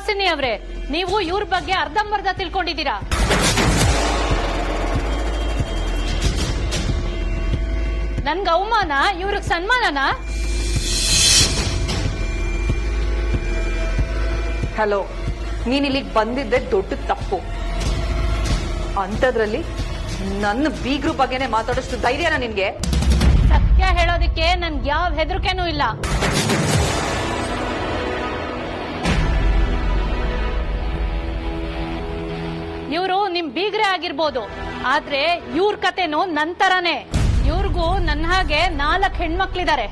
ಸುಹಾಸಿನಿ ಅವ್ರೆ, ನೀವು ಇವ್ರ ಬಗ್ಗೆ ಅರ್ಧಂಬರ್ಧ ತಿಳ್ಕೊಂಡಿದ್ದೀರಾ. ನನ್ಗ ಅವಮಾನ, ಇವ್ರಿಗೆ ಸನ್ಮಾನನ? ಹಲೋ, ನೀನ್ ಇಲ್ಲಿಗೆ ಬಂದಿದ್ದೆ ದೊಡ್ಡ ತಪ್ಪು. ಅಂತದ್ರಲ್ಲಿ ನನ್ನ ಬೀಗ್ರು ಬಗ್ಗೆನೆ ಮಾತಾಡೋಷ್ಟು ಧೈರ್ಯನ ನಿನ್ಗೆ? ಸತ್ಯ ಹೇಳೋದಕ್ಕೆ ನನ್ಗೆ ಯಾವ ಹೆದರಿಕೆನೂ ಇಲ್ಲ. ಇವರು ನಿಮ್ ಬೀಗ್ರೆ ಆಗಿರ್ಬೋದು, ಆದ್ರೆ ಇವ್ರ ಕತೆನೂ ನಂತರನೇ. ಇವ್ರಿಗೂ ನನ್ನ ಹಾಗೆ 4 ಹೆಣ್ಮಕ್ಳಿದ್ದಾರೆ.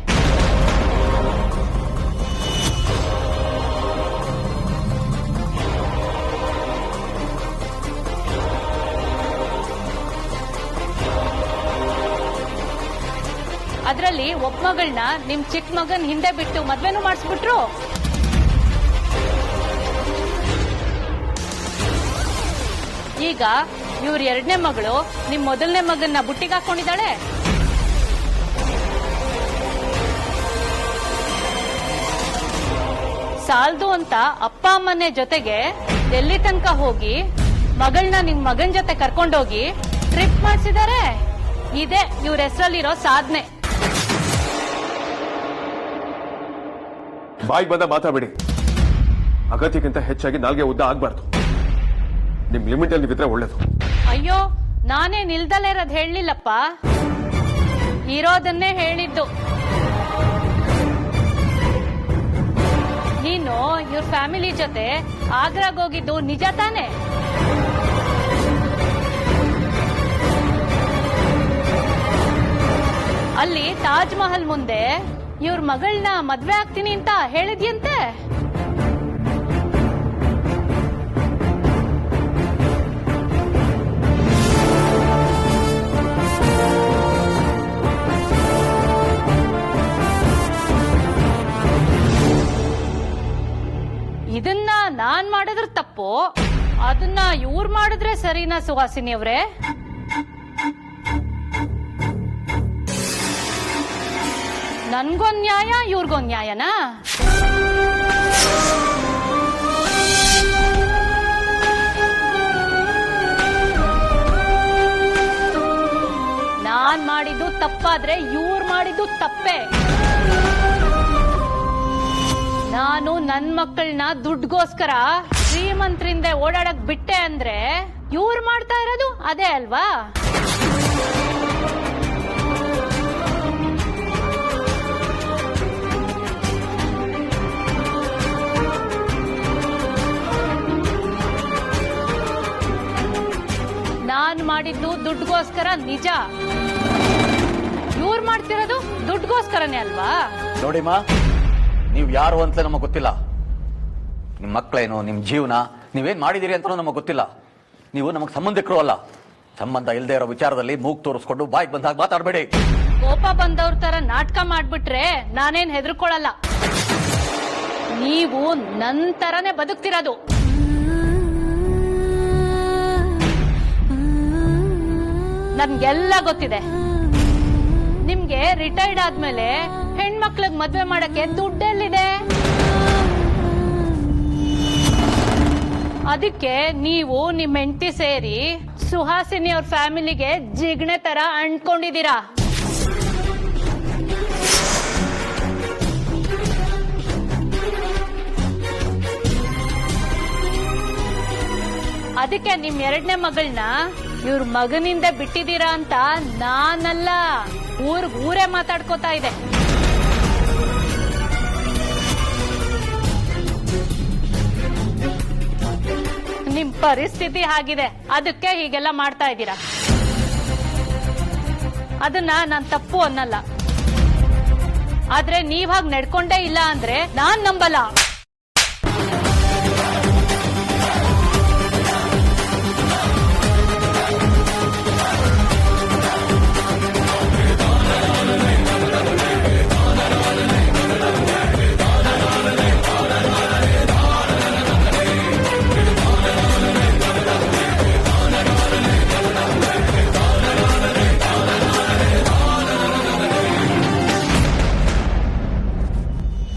ಅದ್ರಲ್ಲಿ ಒಬ್ಬ ಮಗಳನ್ನ ನಿಮ್ ಚಿಕ್ಕ ಮಗನ್ ಹಿಂದೆ ಬಿಟ್ಟು ಮದ್ವೆನೂ ಮಾಡಿಸ್ಬಿಟ್ರು. ಈಗ ಇವ್ರ 2ನೇ ಮಗಳು ನಿಮ್ ಮೊದಲನೇ ಮಗನ್ನ ಬುಟ್ಟಿಗೆ ಹಾಕೊಂಡಿದ್ದಾಳೆ. ಸಾಲ್ದು ಅಂತ ಅಪ್ಪ ಅಮ್ಮನೇ ಜೊತೆಗೆ ಡೆಲ್ಲಿ ತನಕ ಹೋಗಿ ಮಗಳನ್ನ ನಿಮ್ ಮಗನ್ ಜೊತೆ ಕರ್ಕೊಂಡೋಗಿ ಟ್ರಿಪ್ ಮಾಡಿಸಿದ್ದಾರೆ. ಇದೇ ಇವ್ರ ಹೆಸರಲ್ಲಿರೋ ಸಾಧನೆ. ಬಾಯಿಗೆ ಬಂದ ಮಾತಾಡಬೇಡಿ. ಅಗತ್ಯಕ್ಕಿಂತ ಹೆಚ್ಚಾಗಿ ನಾಲ್ಗೆ ಉದ್ದ ಆಗ್ಬಾರ್ದು. ನಿಮ್ ಲಿಮಿಟ್ ಅಲ್ಲಿ ನೀವಿದ್ರೆ ಒಳ್ಳೇದು. ಅಯ್ಯೋ, ನಾನೇ ನಿಲ್ದಲೇ ಇರೋದ್ ಹೇಳಲಿಲ್ಲಪ್ಪ, ಇರೋದನ್ನೇ ಹೇಳಿದ್ದು. ನೀನು ಇವ್ರ ಫ್ಯಾಮಿಲಿ ಜೊತೆ ಆಗ್ರಾಗ್ ಹೋಗಿದ್ದು ನಿಜ ತಾನೆ? ಅಲ್ಲಿ ತಾಜ್ ಮಹಲ್ ಮುಂದೆ ಇವ್ರ ಮಗಳನ್ನ ಮದ್ವೆ ಆಗ್ತೀನಿ ಅಂತ ಹೇಳಿದ್ಯಂತೆ. ಇದನ್ನ ನಾನ್ ಮಾಡಿದ್ರ ತಪ್ಪು, ಅದನ್ನ ಇವ್ರು ಮಾಡಿದ್ರೆ ಸರಿನಾ ಸುಹಾಸಿನಿ ಅವ್ರೆ? ನನ್ಗೊಂದ್ ನ್ಯಾಯ, ಇವ್ರಿಗೊಂದ್ ನ್ಯಾಯನಾ? ನಾನ್ ಮಾಡಿದ್ದು ತಪ್ಪಾದ್ರೆ ಇವ್ರು ಮಾಡಿದ್ದು ತಪ್ಪೇ. ನಾನು ನನ್ ಮಕ್ಕಳನ್ನ ದುಡ್ಗೋಸ್ಕರ ಶ್ರೀಮಂತರಿಂದ ಓಡಾಡಕ್ ಬಿಟ್ಟೆ ಅಂದ್ರೆ ಇವ್ರು ಮಾಡ್ತಾ ಇರೋದು ಅದೇ ಅಲ್ವಾ? ನಾನ್ ಮಾಡಿದ್ದು ದುಡ್ಗೋಸ್ಕರ ನಿಜ, ಇವ್ರು ಮಾಡ್ತಿರೋದು ದುಡ್ಗೋಸ್ಕರನೇ ಅಲ್ವಾ? ನೋಡಿಮ್ಮ, ನೀವು ಯಾರು ಅಂತ ನಮಗೆ ಗೊತ್ತಿಲ್ಲ. ನಿಮ್ಮ ಮಕ್ಕಳೇನು, ನಿಮ್ಮ ಜೀವನ, ನೀವೇನ್ ಮಾಡಿದಿರಿ ಅಂತ ನಮಗೆ ಗೊತ್ತಿಲ್ಲ. ನೀವು ನಮಗೆ ಸಂಬಂಧಿಕರು ಅಲ್ಲ. ಸಂಬಂಧ ಇಲ್ಲದೆ ಇರೋ ವಿಚಾರದಲ್ಲಿ ಮೂಗ್ ತೋರಿಸ್ಕೊಂಡು ಬಾಯಿಗೆ ಬಂದಾಗ ಮಾತಾಡಬೇಡಿ. ಕೋಪ ಬಂದವ್ರ ತರ ನಾಟಕ ಮಾಡ್ಬಿಟ್ರೆ ನಾನೇನ್ ಹೆದರ್ಕೊಳ್ಳಲ್ಲ. ನೀವು ನನ್ ತರನೇ ಬದುಕ್ತಿರೋದು. ನನ್ಗೆಲ್ಲ ಗೊತ್ತಿದೆ. ನಿಮ್ಗೆ ರಿಟೈರ್ಡ್ ಆದ್ಮೇಲೆ ಹೆಣ್ಮಕ್ಳಿಗೆ ಮದ್ವೆ ಮಾಡಕ್ಕೆ ದುಡ್ಡೆಲ್ಲಿದೆ? ಅದಕ್ಕೆ ನೀವು ನಿಮ್ ಹೆಂಡತಿ ಸೇರಿ ಸುಹಾಸಿನಿ ಅವ್ರ ಫ್ಯಾಮಿಲಿಗೆ ಜಿಗ್ಣೆ ತರ ಅಂಟ್ಕೊಂಡಿದ್ದೀರಾ. ಅದಕ್ಕೆ ನಿಮ್ 2ನೇ ಮಗಳನ್ನ ಇವ್ರ ಮಗನಿಂದ ಬಿಟ್ಟಿದ್ದೀರಾ ಅಂತ ನಾನಲ್ಲ, ಊರೇ ಮಾತಾಡ್ಕೋತಾ ಇದೆ. ನಿಮ್ ಪರಿಸ್ಥಿತಿ ಆಗಿದೆ, ಅದಕ್ಕೆ ಹೀಗೆಲ್ಲ ಮಾಡ್ತಾ ಇದ್ದೀರಾ. ಅದನ್ನ ನಾನ್ ತಪ್ಪು ಅನ್ನಲ್ಲ, ಆದ್ರೆ ನೀವ್ ಹಾಗೆ ನಡ್ಕೊಂಡೇ ಇಲ್ಲ ಅಂದ್ರೆ ನಾನ್ ನಂಬಲ್ಲ.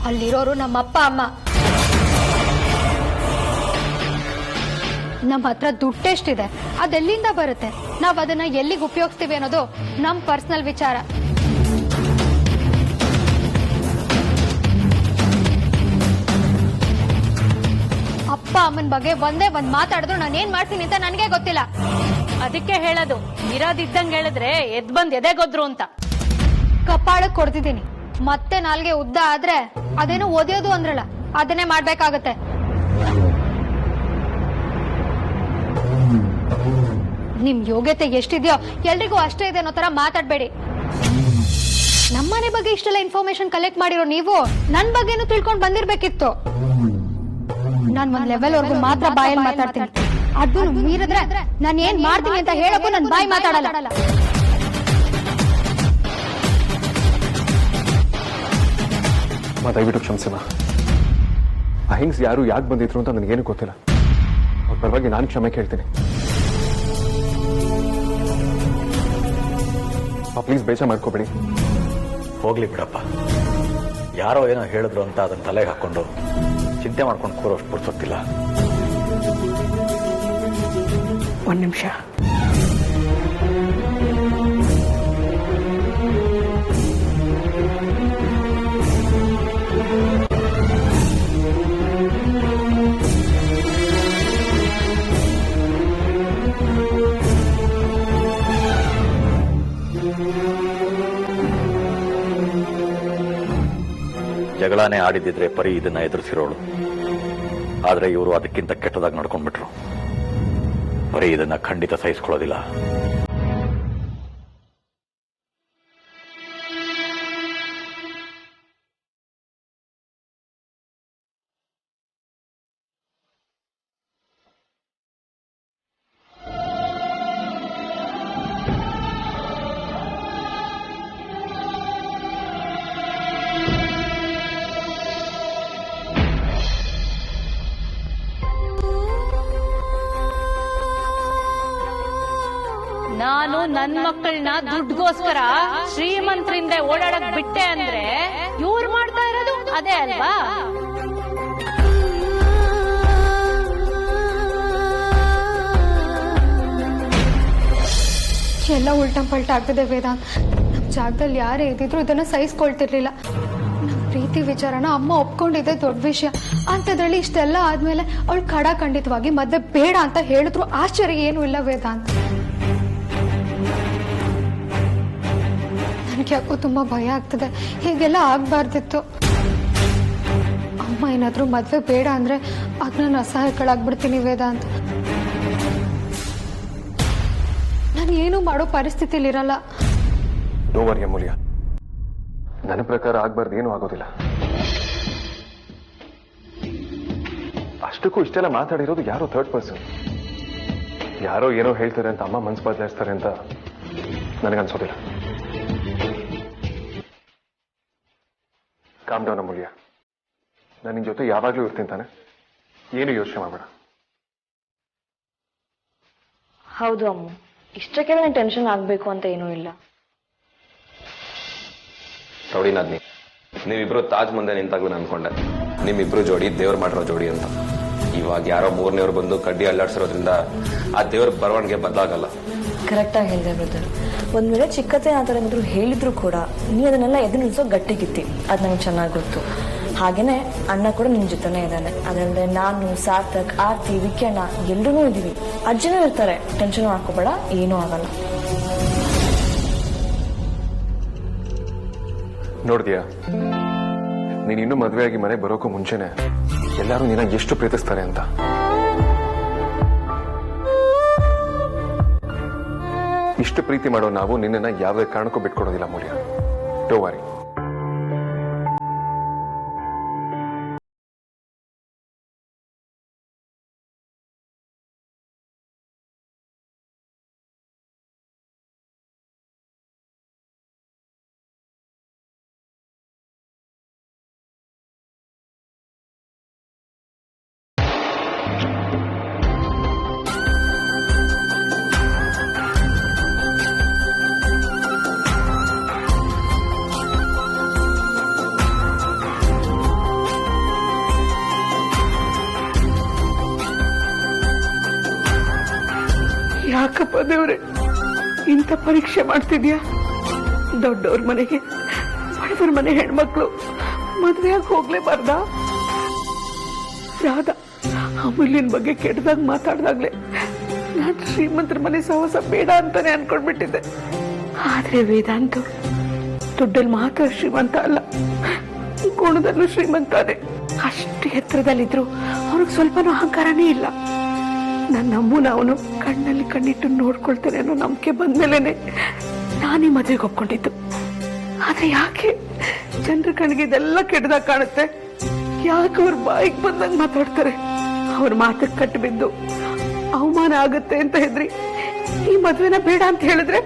ಅಲ್ಲಿರೋರು ನಮ್ಮಪ್ಪ ಅಮ್ಮ. ನಮ್ಮ ಹತ್ರ ದುಡ್ಡೆಷ್ಟಿದೆ ಅದೆಲ್ಲಿಂದ ಬರುತ್ತೆ, ನಾವ್ ಅದನ್ನ ಎಲ್ಲಿಗೆ ಉಪಯೋಗಿಸ್ತೀವಿ ಅನ್ನೋದು ನಮ್ ಪರ್ಸನಲ್ ವಿಚಾರ. ಅಪ್ಪ ಅಮ್ಮನ ಬಗ್ಗೆ ಒಂದೇ ಒಂದ್ ಮಾತಾಡಿದ್ರು ನಾನು ಏನ್ ಮಾಡ್ತೀನಿ ಅಂತ ನನಗೆ ಗೊತ್ತಿಲ್ಲ. ಅದಕ್ಕೆ ಹೇಳೋದು, ಇರೋದಿದ್ದಂಗೆ ಹೇಳಿದ್ರೆ ಎದ್ ಬಂದ್ ಎದೆಗೊದ್ರು ಅಂತ. ಕಪ್ಪಾಳಕ್ ಕೊಡ್ತಿದ್ದೀನಿ, ಮತ್ತೆ ನಾಲ್ಗೆ ಉದ್ದ ಆದ್ರೆ ಅದೇನೋ ಓದಿಯೋದು ಅಂದ್ರಲ್ಲ ಅದನ್ನೇ ಮಾಡ್ಬೇಕಾಗತ್ತೆ. ನಿಮ್ ಯೋಗ್ಯತೆ ಎಷ್ಟಿದೆಯೋ ಎಲ್ರಿಗೂ ಅಷ್ಟೇ ಇದೆ ಅನ್ನೋ ತರ ಮಾತಾಡ್ಬೇಡಿ. ನಮ್ಮನೆ ಬಗ್ಗೆ ಇಷ್ಟೆಲ್ಲ ಇನ್ಫಾರ್ಮೇಶನ್ ಕಲೆಕ್ಟ್ ಮಾಡಿರೋ ನೀವು ನನ್ ಬಗ್ಗೆನೂ ತಿಳ್ಕೊಂಡ್ ಬಂದಿರ್ಬೇಕಿತ್ತು. ನಾನ್ ಒಂದ್ ಲೆವೆಲ್ ವರ್ಗು ಮಾತ್ರ ಬಾಯಲ್ಲಿ ಮಾತಾಡ್ತೀನಿ, ಅದನ್ನು ಮೀರಿದ್ರೆ ನಾನು ಏನ್ ಮಾಡ್ತೀನಿ ಅಂತ ಹೇಳಕ್ಕೂ ನನ್ ಬಾಯಿ ಮಾತಾಡಲ್ಲ. ದಯವಿಟ್ಟು ಕ್ಷಮಿಸಿಮ. ಆ ಹಿಂಗ್ಸ್ ಯಾರು ಯಾಕೆ ಬಂದಿದ್ರು ಅಂತ ನನಗೇನು ಗೊತ್ತಿಲ್ಲ. ಅವ್ರ ಪರವಾಗಿ ನಾನು ಕ್ಷಮೆ ಕೇಳ್ತೀನಿ. ಪ್ಲೀಸ್ ಬೇಜಾರು ಮಾಡ್ಕೋಬೇಡಿ. ಹೋಗ್ಲಿ ಬಿಡಪ್ಪ, ಯಾರೋ ಏನೋ ಹೇಳಿದ್ರು ಅಂತ ಅದನ್ನ ತಲೆಗೆ ಹಾಕೊಂಡು ಚಿಂತೆ ಮಾಡ್ಕೊಂಡು ಕೂರೋಷ್ಟು ಪುರ್ಸೊತ್ತಿಲ್ಲ. ಒಂದ್ ನಿಮಿಷ. ಜಗಳಾನೇ ಆಡಿದಿದ್ರೆ ಪರಿ ಇದನ್ನ ಎದುರಿಸಿರೋಳು. ಆದ್ರೆ ಇವರು ಅದಕ್ಕಿಂತ ಕೆಟ್ಟದಾಗಿ ನಡ್ಕೊಂಡ್ಬಿಟ್ರು. ಪರಿ ಇದನ್ನ ಖಂಡಿತ ಸಹಿಸ್ಕೊಳ್ಳೋದಿಲ್ಲ. ನಾನು ನನ್ ಮಕ್ಕಳನ್ನ ದುಡ್ಗೋಸ್ಕರ ಶ್ರೀಮಂತರಿಂದ ಓಡಾಡಕ್ ಬಿಟ್ಟೆ ಅಂದ್ರೆ ಇವ್ರು ಮಾಡ್ತಾ ಇರೋದು ಅದೇ ಅಲ್ವಾ? ಎಲ್ಲ ಉಲ್ಟಂ ಪಲ್ಟ ಆಗ್ತದೆ ವೇದಾಂತ್. ನಮ್ ಜಾಗದಲ್ಲಿ ಯಾರೇ ಇದ್ದಿದ್ರು ಇದನ್ನ ಸಹಿಸ್ಕೊಳ್ತಿರ್ಲಿಲ್ಲ. ನಮ್ ಪ್ರೀತಿ ವಿಚಾರನ ಅಮ್ಮ ಒಪ್ಕೊಂಡಿದ್ದೆ ದೊಡ್ಡ ವಿಷಯ. ಅಂಥದ್ರಲ್ಲಿ ಇಷ್ಟೆಲ್ಲ ಆದ್ಮೇಲೆ ಅವಳು ಖಡಾಖಂಡಿತವಾಗಿ ಮದ್ವೆ ಬೇಡ ಅಂತ ಹೇಳಿದ್ರು ಆಶ್ಚರ್ಯ ಏನೂ ಇಲ್ಲ ವೇದಾಂತ್. ನನ್ಗೆ ಯಾಕೋ ತುಂಬಾ ಭಯ ಆಗ್ತದೆ. ಹೀಗೆಲ್ಲ ಆಗ್ಬಾರ್ದಿತ್ತು. ಅಮ್ಮ ಏನಾದ್ರೂ ಮದ್ವೆ ಬೇಡ ಅಂದ್ರೆ ಆಗ ನಾನು ಅಸಹಾಯಕಳಾಗ್ಬಿಡ್ತೀನಿ ವೇದಾಂತ್. ನಾನು ಏನು ಮಾಡೋ ಪರಿಸ್ಥಿತಿಲಿರಲ್ಲ. ನೋ ವರಿ ಅಮೂಲ್ಯ, ನನ್ನ ಪ್ರಕಾರ ಆಗ್ಬಾರ್ದು ಏನೂ ಆಗೋದಿಲ್ಲ. ಅಷ್ಟಕ್ಕೂ ಇಷ್ಟೆಲ್ಲ ಮಾತಾಡಿರೋದು ಯಾರೋ ಥರ್ಡ್ ಪರ್ಸನ್. ಯಾರೋ ಏನೋ ಹೇಳ್ತಾರೆ ಅಂತ ಅಮ್ಮ ಮನ್ಸು ಬದಲಾಯಿಸ್ತಾರೆ ಅಂತ ನನಗನ್ಸೋದಿಲ್ಲ. ಕಾಮ್ ಡೌನ್ ಅಮೂಲ್ಯ, ನಾನು ನಿನ್ ಜೊತೆ ಯಾವಾಗ್ಲೂ ಇರ್ತೀನಿ ತಾನೆ, ಏನು ಯೋಚನೆ ಮಾಡಬೇಡ. ಹೌದು ಅಮ್ಮ, ಇಷ್ಟಕ್ಕೆಲ್ಲ ಟೆನ್ಷನ್ ಆಗ್ಬೇಕು ಅಂತ ಏನೂ ಇಲ್ಲ. ನೋಡಿ ನಾದ್ನಿ, ನೀವಿಬ್ರು ತಾಜ್ ಮುಂದೆ ನಿಂತಾಗ್ಲೂ ಅನ್ಕೊಂಡೆ ನಿಮ್ಮಿಬ್ರು ಜೋಡಿ ದೇವ್ರು ಮಾಡಿರೋ ಜೋಡಿ ಅಂತ. ಇವಾಗ ಯಾರೋ ಮೂರನೇವ್ರು ಬಂದು ಕಡ್ಡಿ ಅಲ್ಲಾಡ್ಸಿರೋದ್ರಿಂದ ಆ ದೇವ್ರ ಬರವಣಿಗೆ ಬದಲಾಗಲ್ಲ. ಕರೆಕ್ಟಾಗಿ ಹೇಳಿದೆ ಬ್ರದರ್. ಒಂದ್ ವೇಳೆ ಚಿಕ್ಕತೆ ಆ ಥರ ಏನಾದ್ರು ಹೇಳಿದ್ರು ಕೂಡ ನೀ ಅದನ್ನೆಲ್ಲ ಎದ್ದು ನಿಲ್ಸೋ ಗಟ್ಟಿಗಿತ್ತಿ, ಅದು ನಂಗೆ ಚೆನ್ನಾಗಿ ಗೊತ್ತು. ಹಾಗೇನೆ ಅಣ್ಣ ಕೂಡ ನಿನ್ ಜೊತೆನೇ ಇದ್ದಾನೆ. ಅದಲ್ಲದೆ ನಾನು, ಸಾರ್ಥಕ್, ಆರ್ತಿ, ವಿಕ್ಯಣ್ಣ ಎಲ್ರೂ ಇದೀವಿ. ಅಜ್ಜಿನೂ ಇರ್ತಾರೆ, ಟೆನ್ಷನ್ ಹಾಕೋಬೇಡ, ಏನೂ ಆಗಲ್ಲ. ನೋಡ್ತೀಯಾ, ನೀನ್ ಇನ್ನೂ ಮದುವೆಯಾಗಿ ಮನೆಗೆ ಬರೋಕ್ಕೂ ಮುಂಚೆನೆ ಎಲ್ಲರೂ ನಿನ್ನ ಎಷ್ಟು ಪ್ರೀತಿಸ್ತಾರೆ ಅಂತ. ಇಷ್ಟು ಪ್ರೀತಿ ಮಾಡೋ ನಾವು ನಿನ್ನನ್ನ ಯಾವುದೇ ಕಾರಣಕ್ಕೂ ಬಿಟ್ಕೊಡೋದಿಲ್ಲ ಅಮೂಲ್ಯ. Don't worry. ಯಪ್ಪ ದೇವ್ರೆ, ಇಂಥ ಪರೀಕ್ಷೆ ಮಾಡ್ತಿದ್ಯಾ? ದೊಡ್ಡವ್ರ ಮನೆಗೆ ಬಡವ್ರ ಮನೆ ಹೆಣ್ಮಕ್ಳು ಮದ್ವೆಯಾಗಿ ಹೋಗ್ಲೇಬಾರ್ದ? ರಾಧಾ ಅಮೂಲ್ಯನ್ ಬಗ್ಗೆ ಕೆಟ್ಟದಾಗ ಮಾತಾಡ್ದಾಗ್ಲೆ ನಾನ್ ಶ್ರೀಮಂತರ ಮನೆ ಸಹವಾಸ ಬೇಡ ಅಂತಾನೆ ಅನ್ಕೊಂಡ್ಬಿಟ್ಟಿದ್ದೆ. ಆದ್ರೆ ವೇದಾಂತ ದುಡ್ಡಲ್ಲಿ ಮಾತ್ರ ಶ್ರೀಮಂತ ಅಲ್ಲ, ಗುಣದಲ್ಲೂ ಶ್ರೀಮಂತಾನೆ. ಅಷ್ಟು ಎತ್ತರದಲ್ಲಿದ್ರು ಅವ್ರಿಗೆ ಸ್ವಲ್ಪನೂ ಅಹಂಕಾರನೇ ಇಲ್ಲ. ನನ್ನ ಅಮ್ಮನ ಅವನು ಕಣ್ಣಲ್ಲಿ ಕಣ್ಣಿಟ್ಟು ನೋಡ್ಕೊಳ್ತೇನೆ ಅನ್ನೋ ನಂಬಿಕೆ ಬಂದ್ಮೇಲೆನೆ ನಾನೇ ಮದುವೆಗೆ ಒಪ್ಕೊಂಡಿದ್ದು. ಆದ್ರೆ ಯಾಕೆ ಜನರ ಕಣ್ಣಿಗೆ ಇದೆಲ್ಲ ಕೆಟ್ಟದಾಗ ಕಾಣುತ್ತೆ? ಯಾಕೆ ಅವ್ರ ಬಾಯಿಗೆ ಬಂದಂಗ ಮಾತಾಡ್ತಾರೆ? ಅವ್ರ ಮಾತಕ್ಕೆ ಕಟ್ಟು ಬಿದ್ದು ಅವಮಾನ ಆಗುತ್ತೆ ಅಂತ ಹೆದ್ರಿ ಈ ಮದ್ವೆನ ಬೇಡ ಅಂತ ಹೇಳಿದ್ರೆ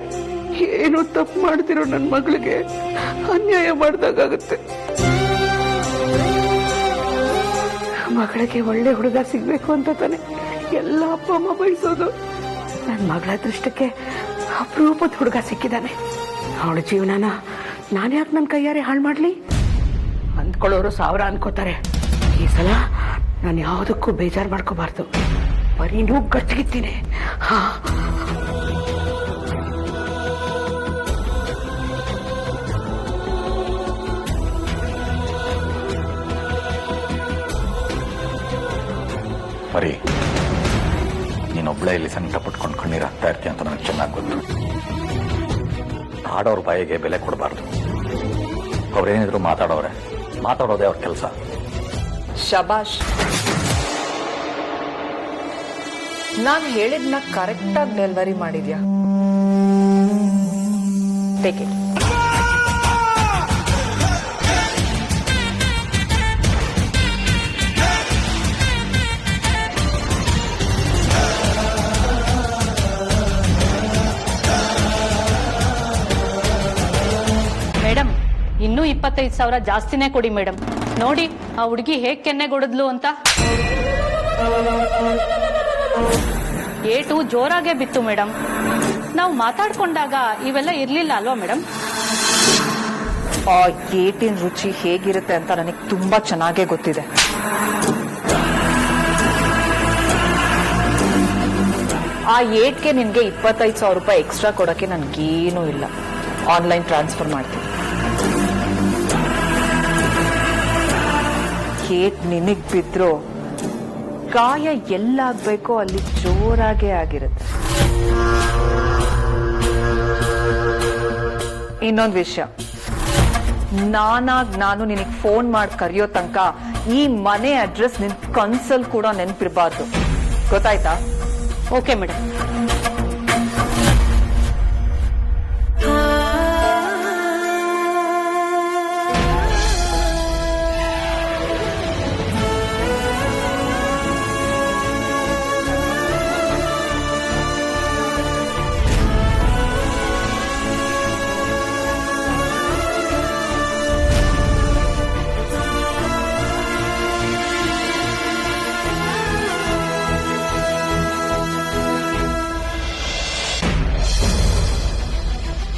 ಏನೋ ತಪ್ಪು ಮಾಡ್ತಿರೋ ನನ್ನ ಮಗಳಿಗೆ ಅನ್ಯಾಯ ಮಾಡ್ದಾಗುತ್ತೆ. ಮಗಳಿಗೆ ಒಳ್ಳೆ ಹುಡುಗ ಸಿಗ್ಬೇಕು ಅಂತ ತಾನೆ ಎಲ್ಲ ಅಪ್ಪ ಅಮ್ಮ ಬಯಸೋದು. ನನ್ನ ಮಗಳ ಅದೃಷ್ಟಕ್ಕೆ ಅಪರೂಪದ ಹುಡುಗ ಸಿಕ್ಕಿದ್ದಾನೆ. ಅವಳ ಜೀವನನ ನಾನು ಯಾಕೆ ನನ್ನ ಕೈಯಾರೆ ಹಾಳು ಮಾಡ್ಲಿ? ಅಂದ್ಕೊಳ್ಳೋರು ಸಾವಿರ ಅನ್ಕೋತಾರೆ. ಈ ಸಲ ನಾನು ಯಾವುದಕ್ಕೂ ಬೇಜಾರು ಮಾಡ್ಕೋಬಾರ್ದು. ಬರೀ ನೀವು ಗಟ್ಟಿಗಿತ್ತೀನಿ. ಹಾ, ಬರೀ ನೀನೊಬ್ಳೆ ಇಲ್ಲಿ ಸಂಕಟ ಪಟ್ಕೊಂಡು ಕಣ್ಣೀರು ಹಾಕ್ತಾ ಇರ್ತೀಯ ಅಂತ ನನಗೆ ಚೆನ್ನಾಗಿ ಗೊತ್ತು. ಆಡೋರ್ ಬಾಯಿಗೆ ಬೆಲೆ ಕೊಡಬಾರ್ದು. ಅವ್ರೇನಿದ್ರು ಮಾತಾಡೋದೇ ಅವ್ರ ಕೆಲಸ. ಶಬಾಷ್, ನಾನು ಹೇಳಿದ್ನ ಕರೆಕ್ಟಾಗಿ ಡೆಲಿವರಿ ಮಾಡಿದ್ಯಾ? Take it. ಮೇಡಮ್, ಇನ್ನೂ 25,000 ಜಾಸ್ತಿನೇ ಕೊಡಿ ಮೇಡಮ್. ನೋಡಿ ಆ ಹುಡುಗಿ ಹೇಗ್ ಕೆನ್ನೆಗೊಡದ್ಲು ಅಂತ. ಏಟು ಜೋರಾಗೆ ಬಿತ್ತು ಮೇಡಮ್. ನಾವು ಮಾತಾಡ್ಕೊಂಡಾಗ ಇವೆಲ್ಲ ಇರ್ಲಿಲ್ಲ ಅಲ್ವಾ ಮೇಡಮ್? ಆ ಏಟಿನ ರುಚಿ ಹೇಗಿರುತ್ತೆ ಅಂತ ನನಗೆ ತುಂಬಾ ಚೆನ್ನಾಗೇ ಗೊತ್ತಿದೆ. ಆ ಏಟ್ಗೆ ನಿನ್ಗೆ 25,000 ರೂಪಾಯಿ ಎಕ್ಸ್ಟ್ರಾ ಕೊಡಕ್ಕೆ ನನ್ಗೇನೂ ಇಲ್ಲ. ಆನ್ಲೈನ್ ಟ್ರಾನ್ಸ್ಫರ್ ಮಾಡ್ತೀನಿ. ಏಟ್ ನಿನಗ್ ಬಿದ್ರು ಗಾಯ ಎಲ್ಲಾಗ್ಬೇಕೋ ಅಲ್ಲಿ ಜೋರಾಗೆ ಆಗಿರುತ್ತೆ. ಇನ್ನೊಂದು ವಿಷಯ, ನಾನು ನಿನಗೆ ಫೋನ್ ಮಾಡಿ ಕರೆಯೋ ತನಕ ಈ ಮನೆ ಅಡ್ರೆಸ್ ನಿನ್ ಕನ್ಸಲ್ ಕೂಡ ನೆನಪಿರಬಾರ್ದು. ಗೊತ್ತಾಯ್ತಾ? Okay madam.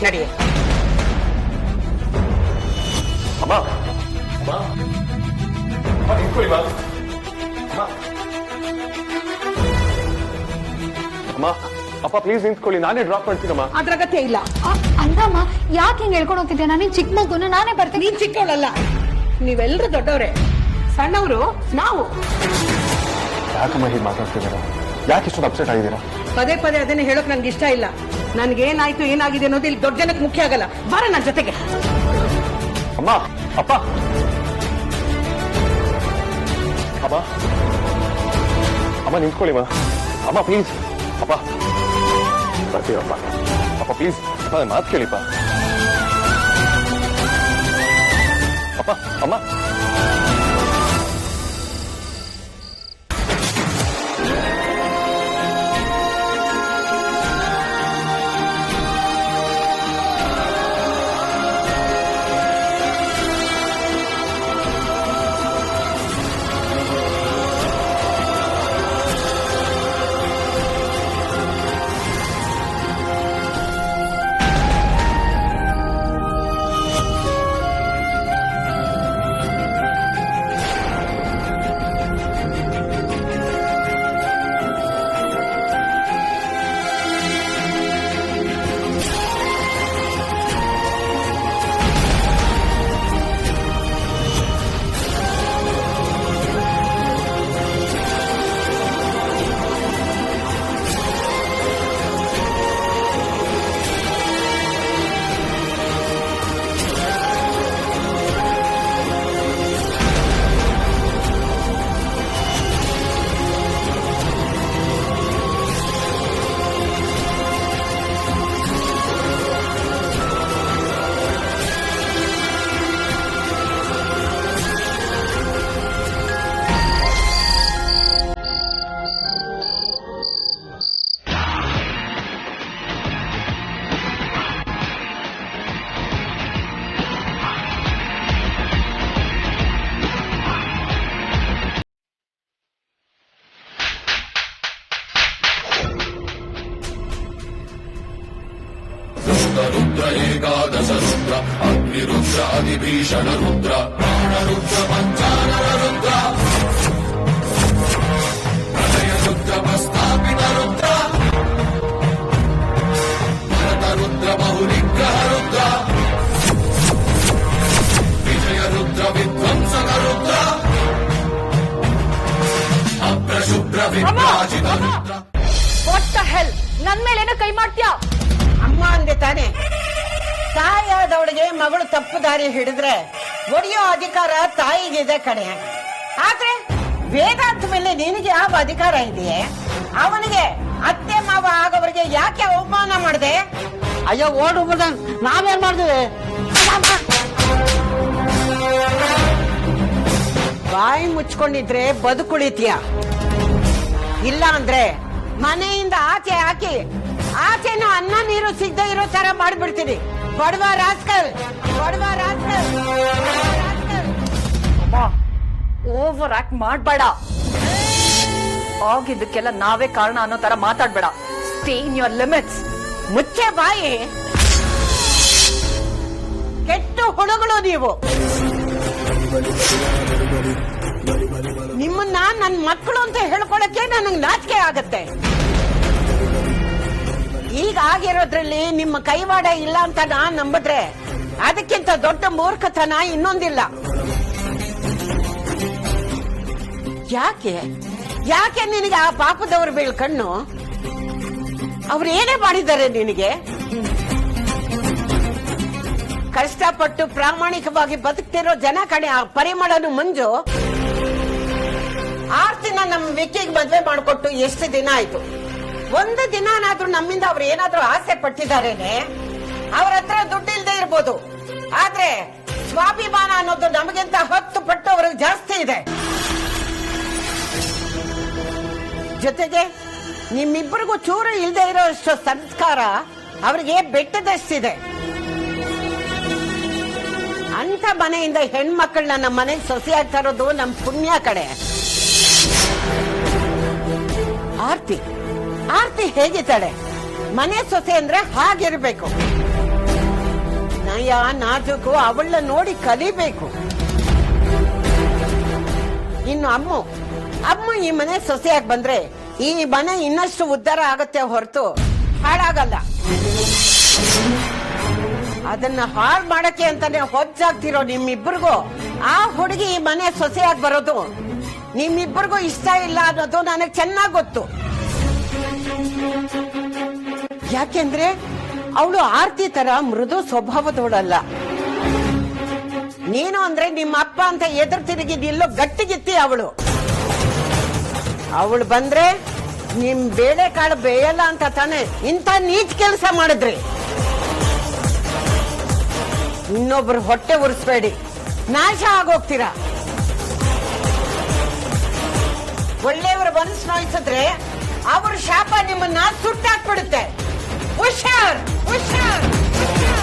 ನಡಿಯೇ. ಅಮ್ಮ, ನಿಂತ್ಕೊಳ್ಳಿ ಮಾ. ಅಮ್ಮ, ಅಪ್ಪ ಪ್ಲೀಸ್ ನಿಂತ್ಕೊಳ್ಳಿ, ನಾನೇ ಡ್ರಾಪ್ ಮಾಡ್ತೀನಮ್ಮ. ಅದ್ರ ಅಗತ್ಯ ಇಲ್ಲ. ಅಲ್ಲಮ್ಮ, ಯಾಕೆ ಹಿಂಗ್ ಹೇಳ್ಕೊಂಡು ಹೋಗ್ತಿದ್ಯಾ? ನಾನೇನ್ ಚಿಕ್ಕ ಮಗುನ, ನಾನೇ ಬರ್ತೀನಿ. ನೀನ್ ಚಿಕ್ಕವಳಲ್ಲ, ನೀವೆಲ್ಲರೂ ದೊಡ್ಡವ್ರೆ. ಸಣ್ಣವರು ನಾವು. ಯಾಕಮ್ಮ ಹೀಗೆ ಮಾತಾಡ್ತಿದ್ದೀರಾ? ಯಾಕೆ ಇಷ್ಟೊಂದು ಅಪ್ಸೆಟ್ ಆಗಿದ್ದೀರಾ? ಪದೇ ಪದೇ ಅದನ್ನೇ ಹೇಳೋಕ್ ನನ್ಗೆ ಇಷ್ಟ ಇಲ್ಲ. ನನ್ಗೇನಾಯ್ತು ಏನಾಗಿದೆ ಅನ್ನೋದು ಇಲ್ಲಿ ದೊಡ್ಡ ಜನಕ್ಕೆ ಮುಖ್ಯ ಆಗಲ್ಲ. ಬಾರ ನನ್ನ ಜೊತೆಗೆ. ಅಮ್ಮ, ಅಪ್ಪ, ಅಮ್ಮ, ಅಮ್ಮ ನಿಂತ್ಕೊಳ್ಳಿ ಮಾ. ಅಮ್ಮ ಪ್ಲೀಸ್. ಅಪ್ಪ ಬರ್ತೀರಪ್ಪ. ಅಪ್ಪ ಪ್ಲೀಸ್, ಅಪ್ಪ ನನ್ನ ಮಾತು ಕೇಳಿಪ್ಪ. ಅಪ್ಪ, ಅಮ್ಮ. ನನ್ ಮೇಲೇನೋ ಕೈ ಮಾಡ್ತೀಯಾ? ಅಮ್ಮ ಅಂದೆ ತಾನೆ. ತಾಯಿಯಾದವಳಿಗೆ ಮಗಳು ತಪ್ಪು ದಾರಿ ಹಿಡಿದ್ರೆ ಒಡೆಯೋ ಅಧಿಕಾರ ತಾಯಿಗಿದೆ ಕಣೆ. ಆದ್ರೆ ವೇದಾಂತ ಮೇಲೆ ನಿನಗೆ ಯಾವ ಅಧಿಕಾರ ಇದೆಯೇ? ಅವನಿಗೆ ಅತ್ತೆ ಮಾವ ಆಗೋವರಿಗೆ ಯಾಕೆ ಅವಮಾನ ಮಾಡಿದೆ? ಅಯ್ಯೋ ಓಡು ನಾವೇನ್ ಮಾಡಿದ್ವಿ? ಬಾಯಿ ಮುಚ್ಕೊಂಡಿದ್ರೆ ಬದುಕುಳಿತೀಯ, ಇಲ್ಲ ಅಂದ್ರೆ ಮನೆಯಿಂದ ಆಚೆ ಹಾಕಿ ಆಚೆನೂ ಅನ್ನ ನೀರು ಸಿಗದೆ ಇರೋ ತರ ಮಾಡ್ಬಿಡ್ತೀನಿ. ಬಡವ ರಾಸ್ಕಲ್, ಬಡವ ರಾಸ್ಕಲ್. ಓವರ್ ಆಕ್ಟ್ ಮಾಡ್ಬೇಡ. ಆಗಿದ್ದಕ್ಕೆಲ್ಲ ನಾವೇ ಕಾರಣ ಅನ್ನೋ ತರ ಮಾತಾಡ್ಬೇಡ. Stay in your limits. ಮುಚ್ಚೆ ಬಾಯಿ. ಕೆಟ್ಟು ಹುಳುಗಳು ನೀವು. ನಿಮ್ಮನ್ನ ನನ್ನ ಮಕ್ಕಳು ಅಂತ ಹೇಳ್ಕೊಳಕ್ಕೆ ನನಗೆ ನಾಚಿಕೆ ಆಗತ್ತೆ. ಈಗ ಆಗಿರೋದ್ರಲ್ಲಿ ನಿಮ್ಮ ಕೈವಾಡ ಇಲ್ಲ ಅಂತ ನಾನ್ ನಂಬಿದ್ರೆ ಅದಕ್ಕಿಂತ ದೊಡ್ಡ ಮೂರ್ಖತನ ಇನ್ನೊಂದಿಲ್ಲ. ಯಾಕೆ ಯಾಕೆ ನಿನಗೆ ಆ ಪಾಪದವ್ರ ಬೀಳ್ ಕಣ್ಣು? ಅವ್ರು ಏನೇ ಮಾಡಿದ್ದಾರೆ ನಿನಗೆ? ಕಷ್ಟಪಟ್ಟು ಪ್ರಾಮಾಣಿಕವಾಗಿ ಬದುಕ್ತಿರೋ ಜನ ಕಡೆ ಆ ಪರಿಮಳನು ಮಂಜು. ಆರ್ತಿನ ನಮ್ ವಿಕ್ಕಿಗೆ ಮದ್ವೆ ಮಾಡಿಕೊಟ್ಟು ಎಷ್ಟು ದಿನ ಆಯ್ತು? ಒಂದು ದಿನಾನಾದ್ರೂ ನಮ್ಮಿಂದ ಅವ್ರು ಏನಾದ್ರೂ ಆಸೆ ಪಟ್ಟಿದಾರೇನೆ? ಅವ್ರ ಹತ್ರ ದುಡ್ಡಿಲ್ದೇ ಇರ್ಬೋದು, ಆದ್ರೆ ಸ್ವಾಭಿಮಾನ ಅನ್ನೋದು ನಮಗಿಂತ 10 ಪಟ್ಟು ಅವ್ರಿಗೆ ಜಾಸ್ತಿ ಇದೆ. ಜೊತೆಗೆ ನಿಮ್ಮಿಬ್ಬರಿಗೂ ಚೂರು ಇಲ್ದೇ ಇರೋ ಅಷ್ಟು ಸಂಸ್ಕಾರ ಅವ್ರಿಗೆ ಬೆಟ್ಟದಷ್ಟಿದೆ. ಅಂತ ಮನೆಯಿಂದ ಹೆಣ್ಮಕ್ಳನ್ನ ನಮ್ಮ ಮನೆಗೆ ಸೊಸೆಯಾಗ್ತಾ ಇರೋದು ನಮ್ ಪುಣ್ಯ ಕಡೆ. ಆರ್ತಿ ಆರ್ತಿ ಹೇಗಿದ್ದಾಳೆ? ಮನೆ ಸೊಸೆ ಅಂದ್ರೆ ಹಾಗಿರ್ಬೇಕು. ನಯ ನಾಜುಕು ಅವಳನ್ನ ನೋಡಿ ಕಲಿಬೇಕು. ಇನ್ನು ಅಮ್ಮ ಈ ಮನೆ ಸೊಸೆಯಾಗಿ ಬಂದ್ರೆ ಈ ಮನೆ ಇನ್ನಷ್ಟು ಉದ್ಧಾರ ಆಗತ್ತೆ ಹೊರತು ಹಾಳಾಗಲ್ಲ. ಅದನ್ನ ಹಾಳು ಮಾಡಕ್ಕೆ ಅಂತಾನೆ ಹೊಜ್ಜಾಗ್ತಿರೋ ನಿಮ್ಮಿಬ್ಬರಿಗೂ ಆ ಹುಡುಗಿ ಈ ಮನೆ ಸೊಸೆಯಾಗಿ ಬರೋದು ನಿಮ್ಮಿಬ್ಬರಿಗೂ ಇಷ್ಟ ಇಲ್ಲ ಅನ್ನೋದು ನನಗೆ ಚೆನ್ನಾಗಿ ಗೊತ್ತು. ಯಾಕೆಂದ್ರೆ ಅವಳು ಆರ್ತಿ ತರ ಮೃದು ಸ್ವಭಾವದವಳಲ್ಲ. ನೀನು ಅಂದ್ರೆ ನಿಮ್ಮ ಅಪ್ಪ ಅಂತ ಎದುರು ತಿರುಗಿ ನಿಲ್ಲೋ ಗಟ್ಟಿಗಿತ್ತಿ ಅವಳು. ಅವಳು ಬಂದ್ರೆ ನಿಮ್ ಬೇಳೆಕಾಳು ಬೇಯಲ್ಲ ಅಂತ ತಾನೆ ಇಂಥ ನೀಚ್ ಕೆಲಸ ಮಾಡಿದ್ರಿ. ಇನ್ನೊಬ್ರು ಹೊಟ್ಟೆ ಉರಿಸ್ಬೇಡಿ, ನಾಶ ಆಗೋಗ್ತೀರಾ. ಒಳ್ಳೆಯವ್ರ ಮನಸ್ಸು ನೋಯಿಸಿದ್ರೆ ಅವ್ರ ಶಾಪ ನಿಮ್ಮನ್ನ ಸುಟ್ಟಾಕ್ಬಿಡುತ್ತೆ. ಹುಷಾರ್ ಹುಷಾರ್ ಹುಷಾರ್.